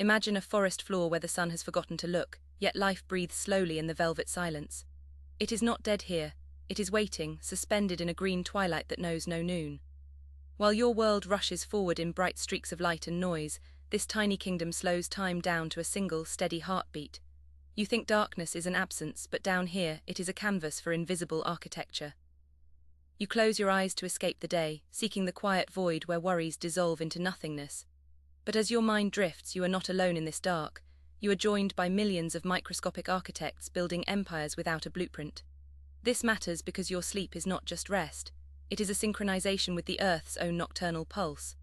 Imagine a forest floor where the sun has forgotten to look, yet life breathes slowly in the velvet silence. It is not dead here, it is waiting, suspended in a green twilight that knows no noon. While your world rushes forward in bright streaks of light and noise, this tiny kingdom slows time down to a single, steady heartbeat. You think darkness is an absence, but down here, it is a canvas for invisible architecture. You close your eyes to escape the day, seeking the quiet void where worries dissolve into nothingness. But as your mind drifts, you are not alone in this dark. You are joined by millions of microscopic architects building empires without a blueprint. This matters because your sleep is not just rest. It is a synchronization with the Earth's own nocturnal pulse.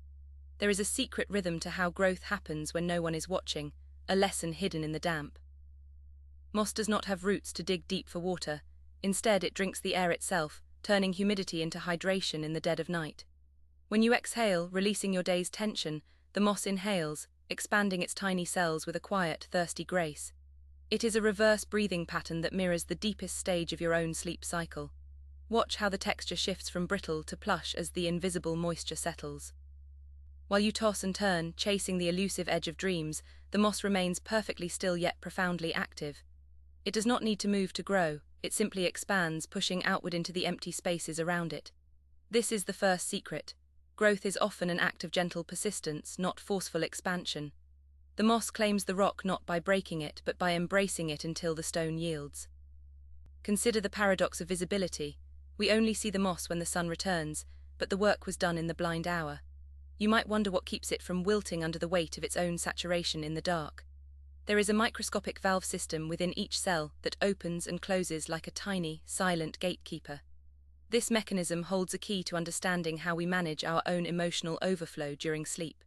There is a secret rhythm to how growth happens when no one is watching, a lesson hidden in the damp. Moss does not have roots to dig deep for water. Instead, it drinks the air itself, turning humidity into hydration in the dead of night. When you exhale, releasing your day's tension, the moss inhales, expanding its tiny cells with a quiet, thirsty grace. It is a reverse breathing pattern that mirrors the deepest stage of your own sleep cycle. Watch how the texture shifts from brittle to plush as the invisible moisture settles. While you toss and turn, chasing the elusive edge of dreams, the moss remains perfectly still yet profoundly active. It does not need to move to grow, it simply expands, pushing outward into the empty spaces around it. This is the first secret. Growth is often an act of gentle persistence, not forceful expansion. The moss claims the rock not by breaking it, but by embracing it until the stone yields. Consider the paradox of visibility. We only see the moss when the sun returns, but the work was done in the blind hour. You might wonder what keeps it from wilting under the weight of its own saturation in the dark. There is a microscopic valve system within each cell that opens and closes like a tiny, silent gatekeeper. This mechanism holds a key to understanding how we manage our own emotional overflow during sleep.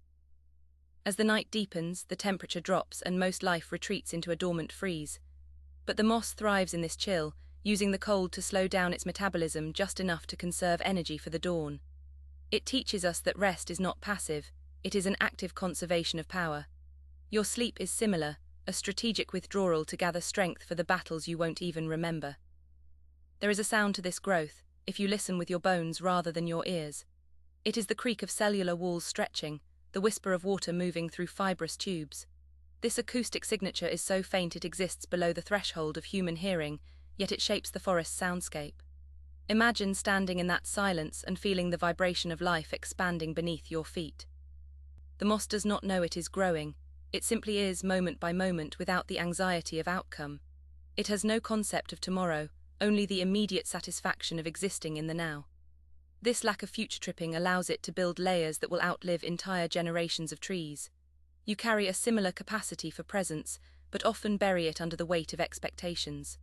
As the night deepens, the temperature drops and most life retreats into a dormant freeze. But the moss thrives in this chill, using the cold to slow down its metabolism just enough to conserve energy for the dawn. It teaches us that rest is not passive, it is an active conservation of power. Your sleep is similar, a strategic withdrawal to gather strength for the battles you won't even remember. There is a sound to this growth, if you listen with your bones rather than your ears. It is the creak of cellular walls stretching, the whisper of water moving through fibrous tubes. This acoustic signature is so faint it exists below the threshold of human hearing, yet it shapes the forest's soundscape. Imagine standing in that silence and feeling the vibration of life expanding beneath your feet. The moss does not know it is growing, it simply is moment by moment without the anxiety of outcome. It has no concept of tomorrow, only the immediate satisfaction of existing in the now. This lack of future tripping allows it to build layers that will outlive entire generations of trees. You carry a similar capacity for presence, but often bury it under the weight of expectations.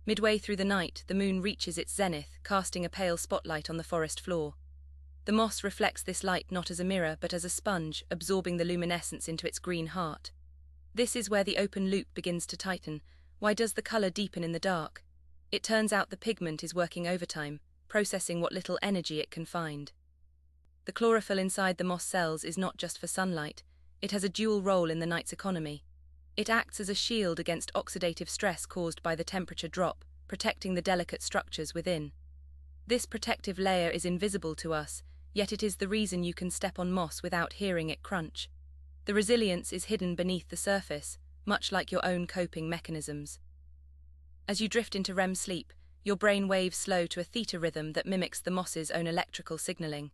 Midway through the night, the moon reaches its zenith, casting a pale spotlight on the forest floor. The moss reflects this light not as a mirror but as a sponge, absorbing the luminescence into its green heart. This is where the open loop begins to tighten. Why does the color deepen in the dark? It turns out the pigment is working overtime, processing what little energy it can find. The chlorophyll inside the moss cells is not just for sunlight, it has a dual role in the night's economy. It acts as a shield against oxidative stress caused by the temperature drop, protecting the delicate structures within. This protective layer is invisible to us, yet it is the reason you can step on moss without hearing it crunch. The resilience is hidden beneath the surface, much like your own coping mechanisms. As you drift into REM sleep, your brain waves slow to a theta rhythm that mimics the moss's own electrical signaling.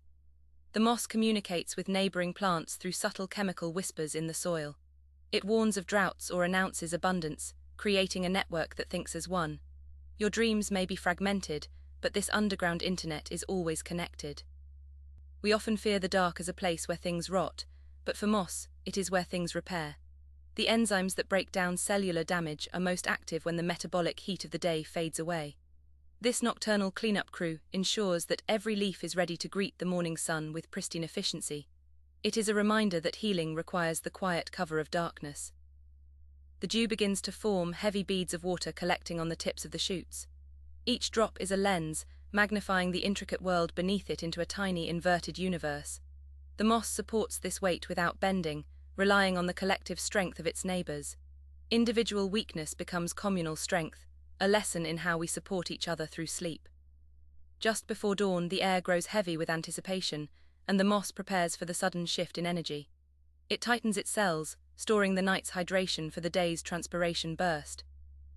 The moss communicates with neighboring plants through subtle chemical whispers in the soil. It warns of droughts or announces abundance, creating a network that thinks as one. Your dreams may be fragmented, but this underground internet is always connected. We often fear the dark as a place where things rot, but for moss, it is where things repair. The enzymes that break down cellular damage are most active when the metabolic heat of the day fades away. This nocturnal cleanup crew ensures that every leaf is ready to greet the morning sun with pristine efficiency. It is a reminder that healing requires the quiet cover of darkness. The dew begins to form, heavy beads of water collecting on the tips of the shoots. Each drop is a lens, magnifying the intricate world beneath it into a tiny inverted universe. The moss supports this weight without bending, relying on the collective strength of its neighbors. Individual weakness becomes communal strength, a lesson in how we support each other through sleep. Just before dawn, the air grows heavy with anticipation, and the moss prepares for the sudden shift in energy. It tightens its cells, storing the night's hydration for the day's transpiration burst.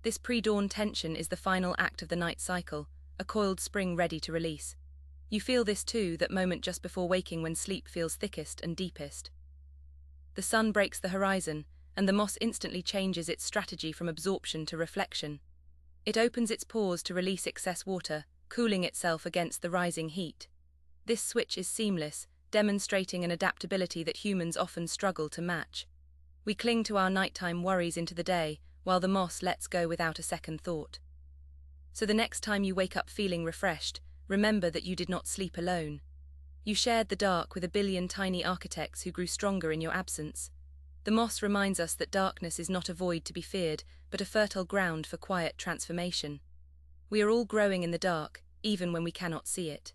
This pre-dawn tension is the final act of the night cycle, a coiled spring ready to release. You feel this too, that moment just before waking when sleep feels thickest and deepest. The sun breaks the horizon, and the moss instantly changes its strategy from absorption to reflection. It opens its pores to release excess water, cooling itself against the rising heat. This switch is seamless, demonstrating an adaptability that humans often struggle to match. We cling to our nighttime worries into the day, while the moss lets go without a second thought. So the next time you wake up feeling refreshed, remember that you did not sleep alone. You shared the dark with a billion tiny architects who grew stronger in your absence. The moss reminds us that darkness is not a void to be feared, but a fertile ground for quiet transformation. We are all growing in the dark, even when we cannot see it.